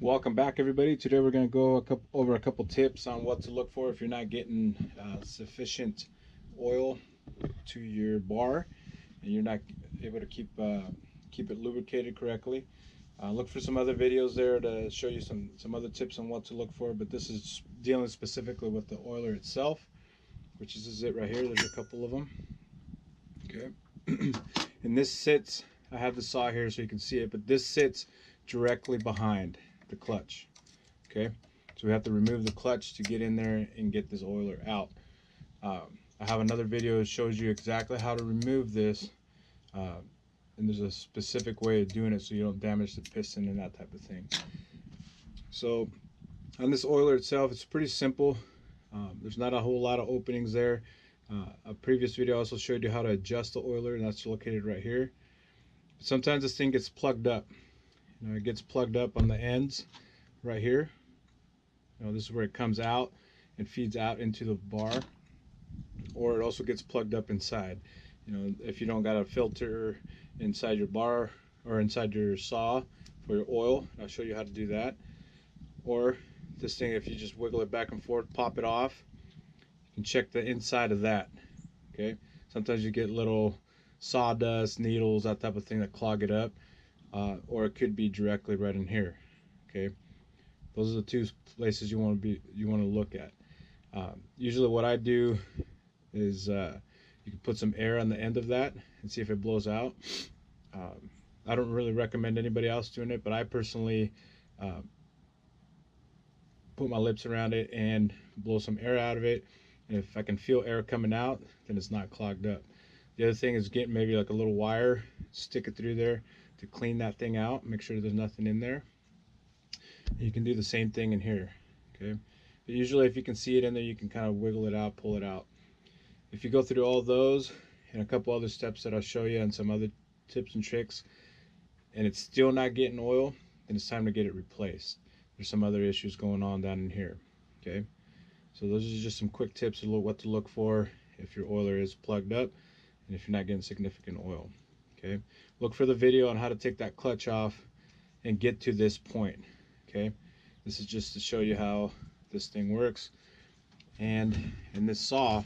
Welcome back, everybody. Today we're going to go over a couple tips on what to look for if you're not getting sufficient oil to your bar and you're not able to keep it lubricated correctly. Look for some other videos there to show you some other tips on what to look for, but this is dealing specifically with the oiler itself, which is it right here. There's a couple of them. Okay. And this sits, I have the saw here so you can see it, but this sits directly behind the clutch. Okay, so we have to remove the clutch to get in there and get this oiler out. I have another video that shows you exactly how to remove this, and there's a specific way of doing it so you don't damage the piston and that type of thing. So on this oiler itself, it's pretty simple. There's not a whole lot of openings there. A previous video also showed you how to adjust the oiler, and that's located right here. Sometimes this thing gets plugged up. It gets plugged up on the ends right here. This is where it comes out and feeds out into the bar, or it also gets plugged up inside. If you don't got a filter inside your bar or inside your saw for your oil, I'll show you how to do that. Or this thing, if you just wiggle it back and forth, pop it off, you can check the inside of that. Okay, sometimes you get little sawdust, needles, that type of thing that clog it up. Or it could be directly right in here. Okay, those are the two places you want to look at. Usually what I do is you can put some air on the end of that and see if it blows out. I don't really recommend anybody else doing it, but I personally put my lips around it and blow some air out of it, and if I can feel air coming out, then it's not clogged up. The other thing is getting maybe like a little wire, stick it through there to clean that thing out, make sure there's nothing in there. You can do the same thing in here. Okay, but usually if you can see it in there, you can kind of wiggle it out, pull it out. If you go through all those and a couple other steps that I'll show you and some other tips and tricks, and it's still not getting oil, then it's time to get it replaced. There's some other issues going on down in here. Okay, so those are just some quick tips of what to look for if your oiler is plugged up and if you're not getting significant oil. Okay, look for the video on how to take that clutch off and get to this point. Okay, this is just to show you how this thing works. And in this saw,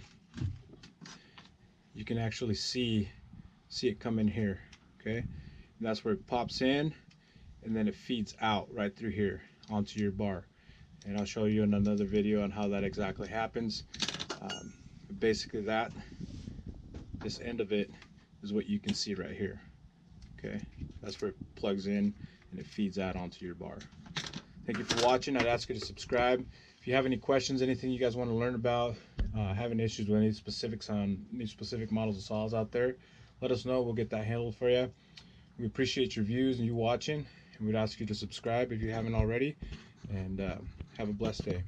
you can actually see it come in here. Okay, and that's where it pops in, and then it feeds out right through here onto your bar. And I'll show you in another video on how that exactly happens. Basically, this end of it is what you can see right here. Okay, that's where it plugs in and it feeds out onto your bar. Thank you for watching. I'd ask you to subscribe. If you have any questions, anything you guys want to learn about, having issues with any specifics on any specific models of saws out there, let us know. We'll get that handled for you. We appreciate your views and you watching, and we'd ask you to subscribe if you haven't already, and have a blessed day.